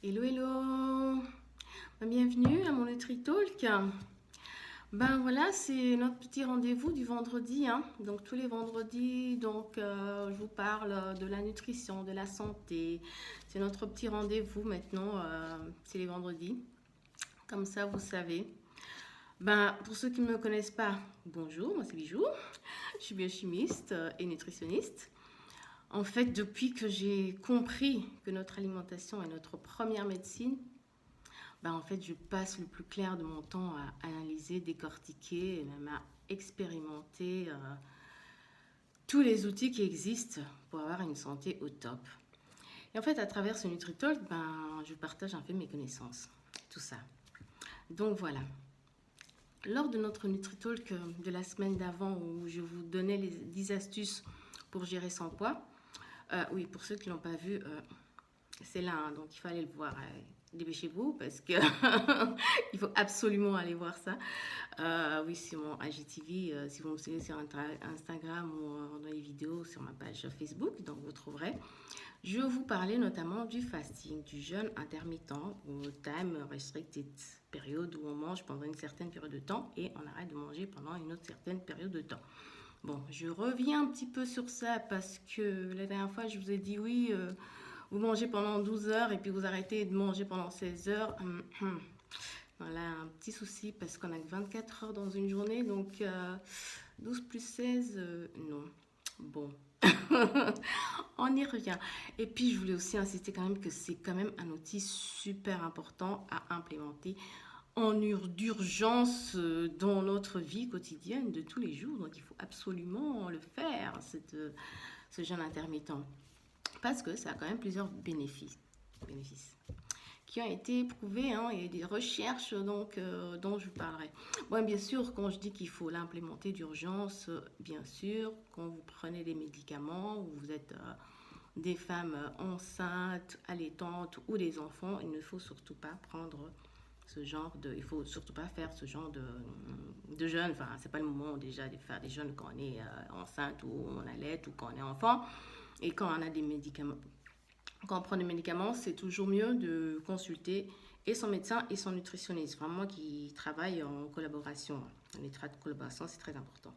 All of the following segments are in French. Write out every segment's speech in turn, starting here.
Hello, hello. Bienvenue à mon NutriTalk. Ben voilà, c'est notre petit rendez-vous du vendredi, hein. Donc tous les vendredis, je vous parle de la nutrition, de la santé. C'est notre petit rendez-vous maintenant, c'est les vendredis. Comme ça, vous savez. Ben, pour ceux qui ne me connaissent pas, bonjour, moi c'est Bijou. Je suis biochimiste et nutritionniste. En fait, depuis que j'ai compris que notre alimentation est notre première médecine, en fait, je passe le plus clair de mon temps à analyser, décortiquer et même à expérimenter tous les outils qui existent pour avoir une santé au top. Et en fait, à travers ce NutriTalk, je partage un peu mes connaissances, tout ça. Donc voilà. Lors de notre NutriTalk de la semaine d'avant, où je vous donnais les 10 astuces pour gérer son poids, oui, pour ceux qui ne l'ont pas vu, c'est là, hein, donc il faut aller le voir. Dépêchez-vous parce que il faut absolument aller voir ça. Oui, sur mon IGTV, si vous me suivez sur Instagram ou dans les vidéos sur ma page Facebook, donc vous trouverez. Je vais vous parler notamment du fasting, du jeûne intermittent ou time restricted, période où on mange pendant une certaine période de temps et on arrête de manger pendant une autre certaine période de temps. Bon, je reviens un petit peu sur ça parce que la dernière fois, je vous ai dit oui, vous mangez pendant 12 heures et puis vous arrêtez de manger pendant 16 heures. Voilà, un petit souci parce qu'on a que 24 heures dans une journée, donc 12 plus 16, non. Bon, on y revient. Et puis, je voulais aussi insister quand même que c'est quand même un outil super important à implémenter d'urgence dans notre vie quotidienne de tous les jours. Donc, il faut absolument le faire, ce jeûne intermittent. Parce que ça a quand même plusieurs bénéfices qui ont été prouvés, hein, et des recherches dont je vous parlerai. Bon, bien sûr, quand je dis qu'il faut l'implémenter d'urgence, bien sûr, quand vous prenez des médicaments, ou vous êtes des femmes enceintes, allaitantes ou des enfants, il ne faut surtout pas prendre il faut surtout pas faire ce genre de jeûne. Enfin, c'est pas le moment déjà de faire des jeûnes quand on est enceinte ou on allait ou quand on est enfant. Et quand on a des médicaments, quand on prend des médicaments, c'est toujours mieux de consulter et son médecin et son nutritionniste, vraiment qui travaillent en collaboration. Les traits de collaboration, c'est très important.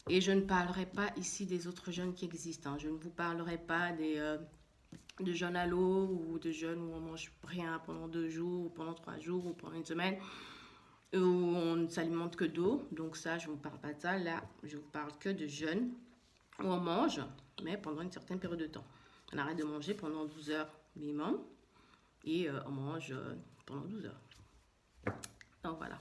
Et je ne parlerai pas ici des autres jeûnes qui existent, hein. Je ne vous parlerai pas de jeûne à l'eau ou de jeûne où on mange rien pendant 2 jours, ou pendant 3 jours, ou pendant une semaine, où on ne s'alimente que d'eau. Donc ça, je ne vous parle pas de ça. Là, je vous parle que de jeûne où on mange, mais pendant une certaine période de temps. On arrête de manger pendant 12 heures minimum et on mange pendant 12 heures. Donc voilà.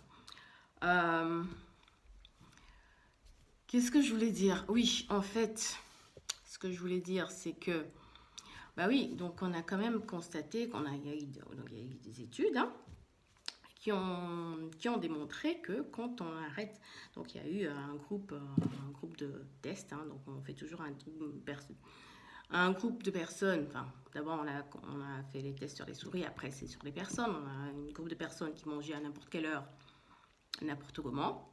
Qu'est-ce que je voulais dire? Oui, en fait, ce que je voulais dire, c'est que bah oui, donc on a quand même constaté il y a eu des études, hein, qui ont démontré que quand on arrête, donc il y a eu un groupe de tests, hein, donc on fait toujours un groupe de personnes. Enfin, d'abord on a fait les tests sur les souris, après c'est sur les personnes. On a un groupe de personnes qui mangeaient à n'importe quelle heure, n'importe comment,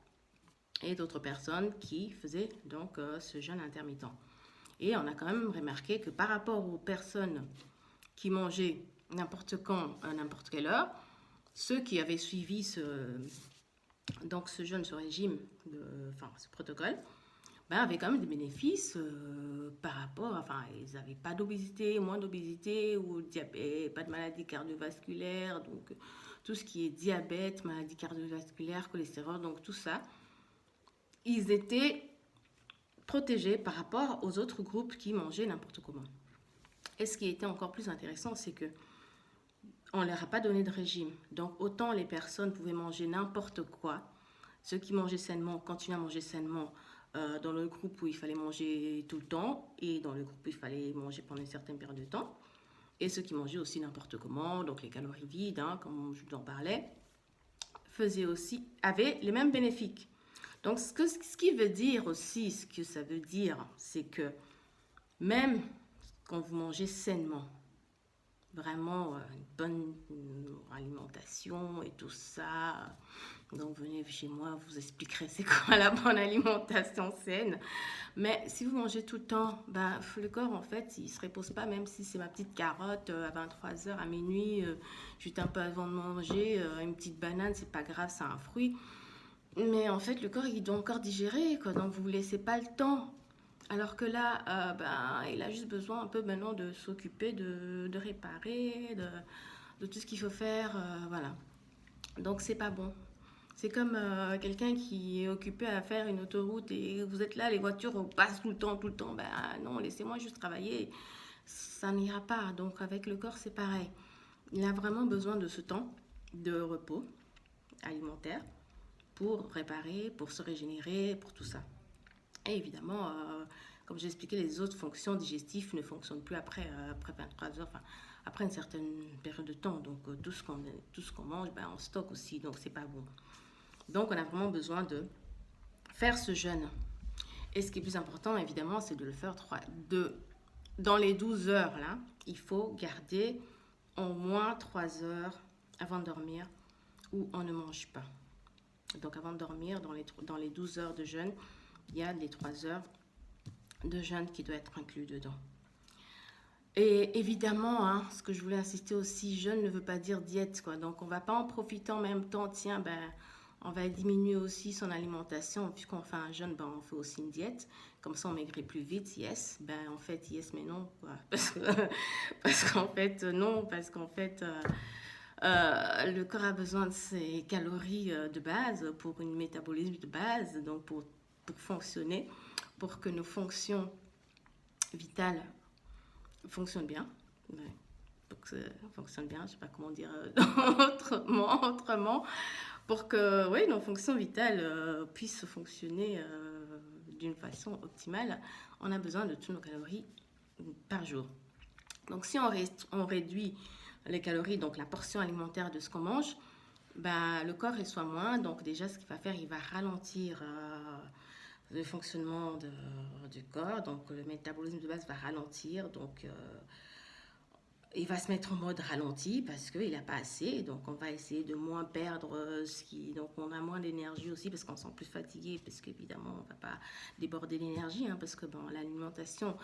et d'autres personnes qui faisaient donc ce jeûne intermittent. Et on a quand même remarqué que par rapport aux personnes qui mangeaient n'importe quand, à n'importe quelle heure, ceux qui avaient suivi ce jeûne, ce régime, ce protocole, avaient quand même des bénéfices par rapport, enfin, ils n'avaient pas d'obésité, moins d'obésité ou diabète, pas de maladie cardiovasculaire, donc tout ce qui est diabète, maladie cardiovasculaire, cholestérol, donc tout ça, ils étaient protégés par rapport aux autres groupes qui mangeaient n'importe comment. Et ce qui était encore plus intéressant, c'est que on ne leur a pas donné de régime. Donc autant les personnes pouvaient manger n'importe quoi, ceux qui mangeaient sainement continuaient à manger sainement dans le groupe où il fallait manger tout le temps et dans le groupe où il fallait manger pendant une certaine période de temps. Et ceux qui mangeaient aussi n'importe comment, donc les calories vides, hein, comme je vous en parlais, avaient les mêmes bénéfices. Donc ce qui veut dire aussi, ce que ça veut dire, c'est que même quand vous mangez sainement, vraiment une bonne alimentation et tout ça. Donc venez chez moi, vous expliquerai c'est quoi la bonne alimentation saine. Mais si vous mangez tout le temps, bah, le corps en fait il se repose pas, même si c'est ma petite carotte à 23 h à minuit, juste un peu avant de manger, une petite banane, c'est pas grave, c'est un fruit. Mais en fait le corps il doit encore digérer, quoi, donc vous ne laissez pas le temps. Alors que là, il a juste besoin un peu maintenant de s'occuper, de réparer, de tout ce qu'il faut faire. Voilà. Donc c'est pas bon. C'est comme quelqu'un qui est occupé à faire une autoroute et vous êtes là, les voitures passent tout le temps, tout le temps. Ben non, laissez-moi juste travailler. Ça n'ira pas. Donc avec le corps, c'est pareil. Il a vraiment besoin de ce temps de repos alimentaire pour réparer, pour se régénérer, pour tout ça. Et évidemment, comme j'ai expliqué, les autres fonctions digestives ne fonctionnent plus après 23 heures, enfin, après une certaine période de temps. Donc, tout ce qu'on mange, ben, on stocke aussi, donc c'est pas bon. Donc, on a vraiment besoin de faire ce jeûne. Et ce qui est plus important, évidemment, c'est de le faire dans les 12 heures, là, il faut garder au moins 3 heures avant de dormir où on ne mange pas. Donc, avant de dormir, dans les 12 heures de jeûne, il y a les 3 heures de jeûne qui doit être inclus dedans. Et évidemment, hein, ce que je voulais insister aussi, jeûne ne veut pas dire diète, quoi. Donc, on ne va pas en profiter en même temps, tiens, ben, on va diminuer aussi son alimentation. Puisqu'on fait un jeûne, ben, on fait aussi une diète. Comme ça, on maigrit plus vite, yes. Ben, en fait, yes, mais non, quoi. Parce qu'en fait, non, parce qu'en fait, le corps a besoin de ses calories de base pour une métabolisme de base, donc pour fonctionner, pour que nos fonctions vitales fonctionnent bien. Ouais. Pour que ça fonctionne bien, je ne sais pas comment dire autrement, pour que oui, nos fonctions vitales puissent fonctionner d'une façon optimale, on a besoin de toutes nos calories par jour. Donc si on réduit les calories, donc la portion alimentaire de ce qu'on mange, ben, le corps reçoit moins, donc déjà ce qu'il va faire, il va ralentir le fonctionnement du corps, donc le métabolisme de base va ralentir, donc il va se mettre en mode ralenti parce qu'il n'a pas assez, donc on va essayer de moins perdre donc on a moins d'énergie aussi parce qu'on se sent plus fatigué, parce qu'évidemment on ne va pas déborder l'énergie, hein, parce que bon, l'alimentation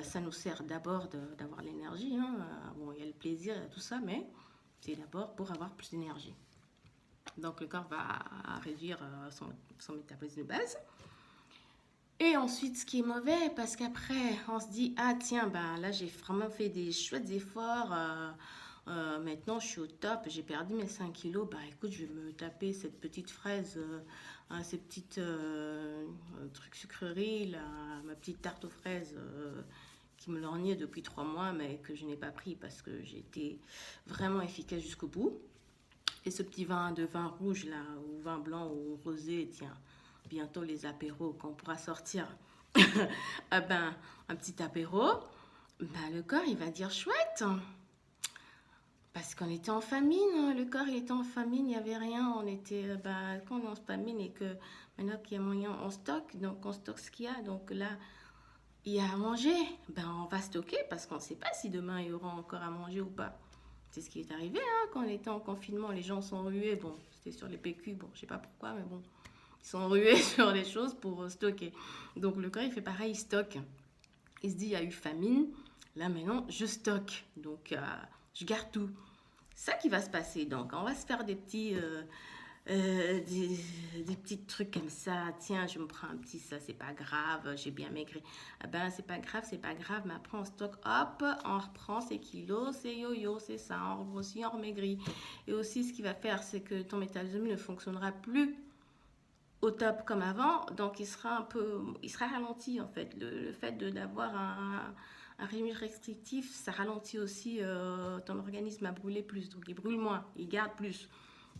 ça nous sert d'abord d'avoir l'énergie, hein. Bon, il y a le plaisir, il y a tout ça, mais c'est d'abord pour avoir plus d'énergie. Donc le corps va réduire son métabolisme de base. Et ensuite, ce qui est mauvais, parce qu'après, on se dit, ah tiens, ben là, j'ai vraiment fait des chouettes efforts. Maintenant, je suis au top, j'ai perdu mes 5 kilos. Ben écoute, je vais me taper cette petite fraise, ces petites trucs sucreries, là, ma petite tarte aux fraises qui me lorgnait depuis 3 mois, mais que je n'ai pas pris parce que j'ai été vraiment efficace jusqu'au bout. Et ce petit vin rouge, là, ou vin blanc ou rosé, tiens, bientôt les apéros qu'on pourra sortir, ben, un petit apéro, ben, le corps il va dire chouette, parce qu'on était en famine, le corps il était en famine, il n'y avait rien, on était, ben, quand on est en famine et que maintenant qu'il y a moyen, on stocke, donc on stocke ce qu'il y a, donc là il y a à manger, ben on va stocker parce qu'on ne sait pas si demain il y aura encore à manger ou pas. C'est ce qui est arrivé, hein, quand on était en confinement, les gens sont rués, bon c'était sur les PQ, bon je sais pas pourquoi, mais bon. Ils sont rués sur les choses pour stocker. Donc le corps, il fait pareil, il stocke. Il se dit, il y a eu famine. Là, maintenant, je stocke. Donc, je garde tout. C'est ça qui va se passer. Donc, on va se faire des petits trucs comme ça. Tiens, je me prends un petit ça, c'est pas grave, j'ai bien maigri. Ah ben, c'est pas grave, mais après on stocke, hop, on reprend ses kilos, c'est yo-yo, c'est ça, on regrossit, on remaigrit. Et aussi, ce qui va faire, c'est que ton métabolisme ne fonctionnera plus au top comme avant, donc il sera ralenti en fait. Le fait d'avoir un régime restrictif, ça ralentit aussi ton organisme à brûler plus, donc il brûle moins, il garde plus.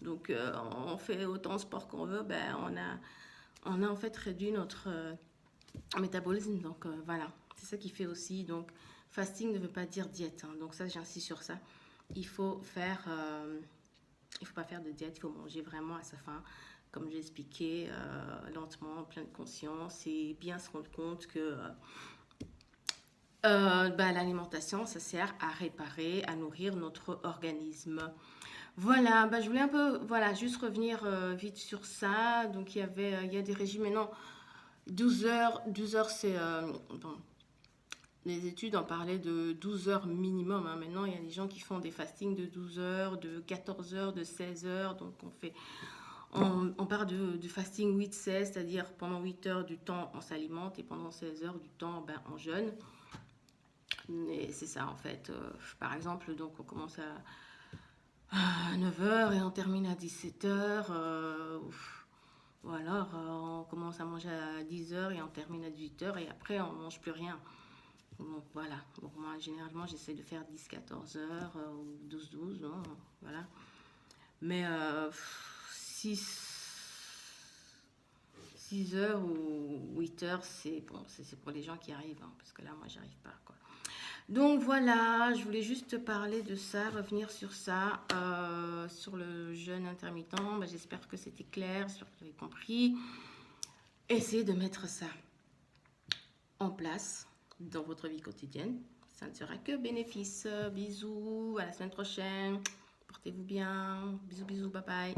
Donc on fait autant de sport qu'on veut, ben on a en fait réduit notre métabolisme, donc voilà, c'est ça qui fait aussi. Donc fasting ne veut pas dire diète, hein, donc ça j'insiste sur ça. Il faut pas faire de diète, il faut manger vraiment à sa faim. Comme j'ai expliqué, lentement, plein de conscience, et bien se rendre compte que L'alimentation, ça sert à réparer, à nourrir notre organisme. Voilà, je voulais un peu, voilà, juste revenir vite sur ça. Donc, il y a des régimes maintenant. 12 heures, c'est, bon, les études en parlaient de 12 heures minimum, hein. Maintenant, il y a des gens qui font des fastings de 12 heures, de 14 heures, de 16 heures. Donc, on part de fasting 8-16, c'est-à-dire pendant 8 heures du temps, on s'alimente et pendant 16 heures du temps, on jeûne. Et c'est ça, en fait. Par exemple, donc, on commence à 9 heures et on termine à 17 heures. Ou alors, on commence à manger à 10 heures et on termine à 18 heures et après, on mange plus rien. Donc voilà, donc moi généralement j'essaie de faire 10-14 heures ou 12-12, hein, voilà. Mais 6 heures ou 8 heures, c'est bon, c'est pour les gens qui arrivent, hein, parce que là moi j'arrive pas, quoi. Donc voilà, je voulais juste te parler de ça, revenir sur ça, sur le jeûne intermittent. J'espère que c'était clair, j'espère que vous avez compris. Essayez de mettre ça en place dans votre vie quotidienne. Ça ne sera que bénéfice. Bisous, à la semaine prochaine. Portez-vous bien. Bisous, bisous, bye bye.